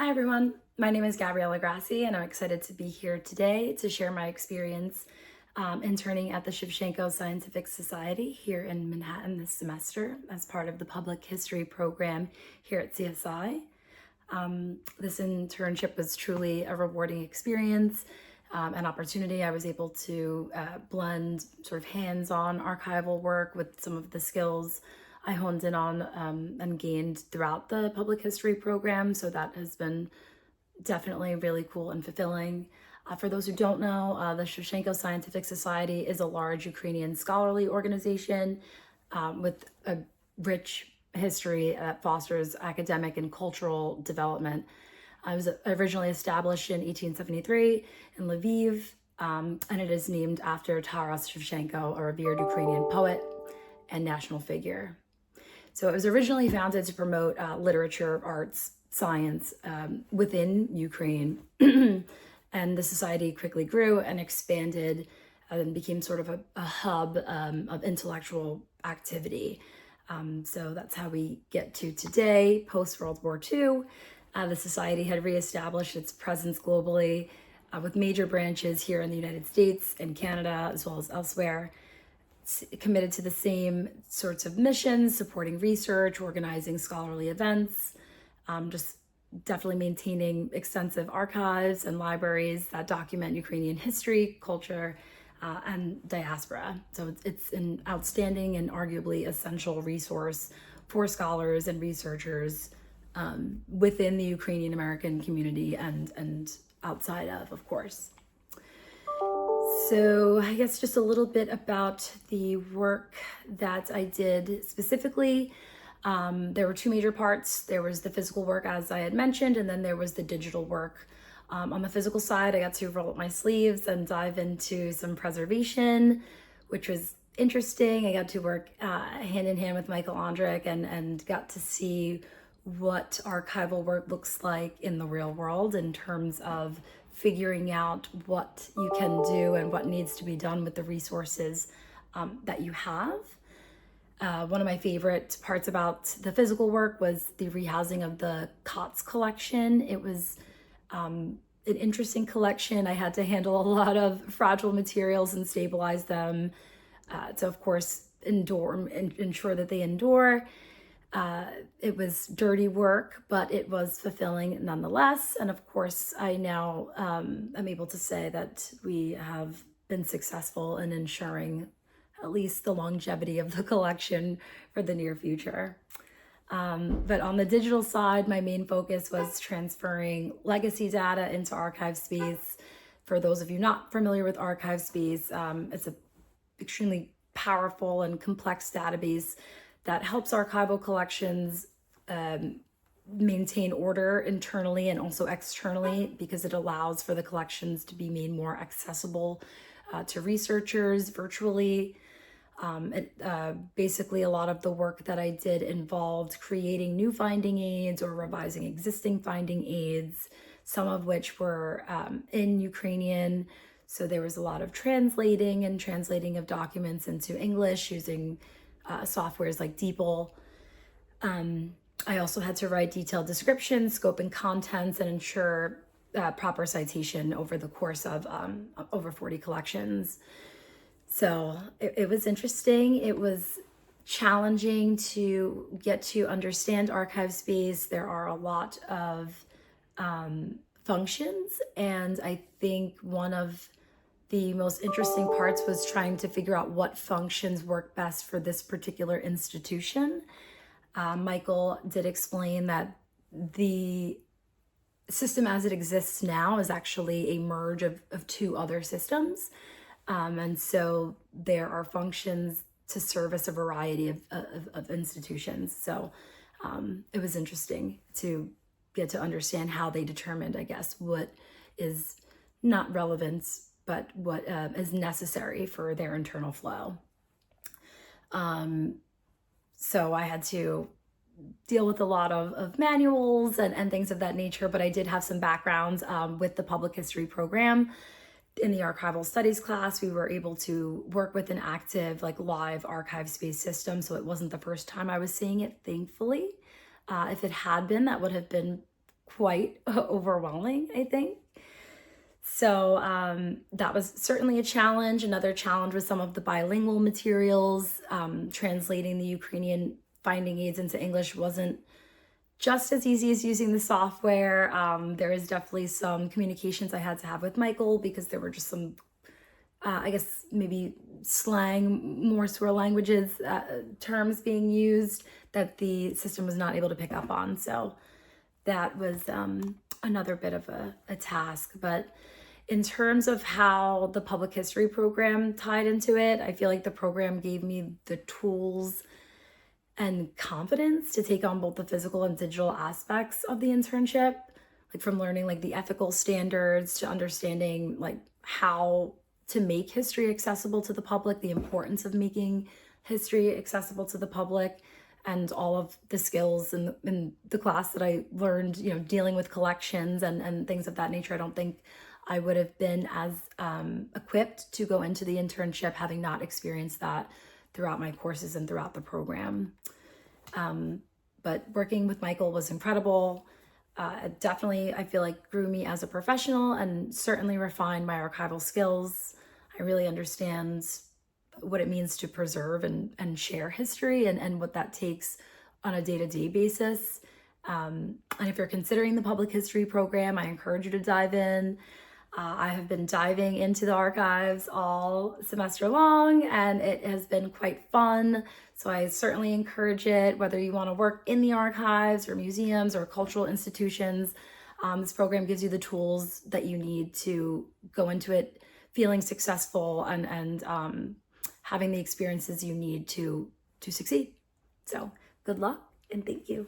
Hi everyone, my name is Gabriella Grassi and I'm excited to be here today to share my experience interning at the Shevchenko Scientific Society here in Manhattan this semester as part of the public history program here at CSI. This internship was truly a rewarding experience, an opportunity. I was able to blend sort of hands-on archival work with some of the skills I honed in on and gained throughout the public history program. So that has been definitely really cool and fulfilling. For those who don't know, the Shevchenko Scientific Society is a large Ukrainian scholarly organization with a rich history that fosters academic and cultural development. It was originally established in 1873 in Lviv, and it is named after Taras Shevchenko, a revered Ukrainian poet and national figure. So it was originally founded to promote literature, arts, science within Ukraine. And the society quickly grew and expanded and became sort of a hub of intellectual activity. So that's how we get to today, post-World War II. The society had reestablished its presence globally with major branches here in the United States and Canada, as well as elsewhere. Committed to the same sorts of missions, supporting research, organizing scholarly events, just definitely maintaining extensive archives and libraries that document Ukrainian history, culture, and diaspora. So it's an outstanding and arguably essential resource for scholars and researchers within the Ukrainian American community and outside of course. So I guess just a little bit about the work that I did specifically. There were two major parts. There was the physical work, as I had mentioned, and then there was the digital work. On the physical side, I got to roll up my sleeves and dive into some preservation, which was interesting. I got to work hand in hand with Michael Andrec and got to see what archival work looks like in the real world in terms of figuring out what you can do and what needs to be done with the resources that you have. One of my favorite parts about the physical work was the rehousing of the Kots Collection. It was an interesting collection. I had to handle a lot of fragile materials and stabilize them to, of course, ensure that they endure. It was dirty work, but it was fulfilling nonetheless. And of course, I now am able to say that we have been successful in ensuring at least the longevity of the collection for the near future. But on the digital side, my main focus was transferring legacy data into ArchiveSpace. For those of you not familiar with ArchiveSpace, it's an extremely powerful and complex database that helps archival collections maintain order internally and also externally, because it allows for the collections to be made more accessible to researchers virtually. Basically, a lot of the work that I did involved creating new finding aids or revising existing finding aids, some of which were in Ukrainian. So there was a lot of translating of documents into English using softwares like DeepL. I also had to write detailed descriptions, scope and contents, and ensure proper citation over the course of over 40 collections. So it was interesting. It was challenging to get to understand ArchiveSpace. There are a lot of functions, and I think one of the most interesting parts was trying to figure out what functions work best for this particular institution. Michael did explain that the system as it exists now is actually a merge of two other systems. And so there are functions to service a variety of institutions. So it was interesting to get to understand how they determined, I guess, what is not relevant, but what is necessary for their internal flow. So I had to deal with a lot of manuals and things of that nature, but I did have some backgrounds with the public history program. In the archival studies class, we were able to work with an active, live ArchiveSpace system, so it wasn't the first time I was seeing it, thankfully. If it had been, that would have been quite overwhelming, I think. So that was certainly a challenge. Another challenge was some of the bilingual materials. Translating the Ukrainian finding aids into English wasn't just as easy as using the software. There is definitely some communications I had to have with Michael because there were just some, I guess, maybe slang, more swear languages, terms being used that the system was not able to pick up on. So that was another bit of a task. But in terms of how the public history program tied into it, I feel like the program gave me the tools and confidence to take on both the physical and digital aspects of the internship, like from learning like the ethical standards to understanding like how to make history accessible to the public, the importance of making history accessible to the public, and all of the skills in the class that I learned, dealing with collections and things of that nature. I don't think I would have been as equipped to go into the internship having not experienced that throughout my courses and throughout the program. But working with Michael was incredible. It definitely, I feel like, grew me as a professional and certainly refined my archival skills. I really understand what it means to preserve and share history and what that takes on a day-to-day basis. And if you're considering the public history program, I encourage you to dive in. I have been diving into the archives all semester long, and it has been quite fun. So I certainly encourage it, whether you want to work in the archives or museums or cultural institutions. This program gives you the tools that you need to go into it feeling successful and having the experiences you need to succeed. So good luck and thank you.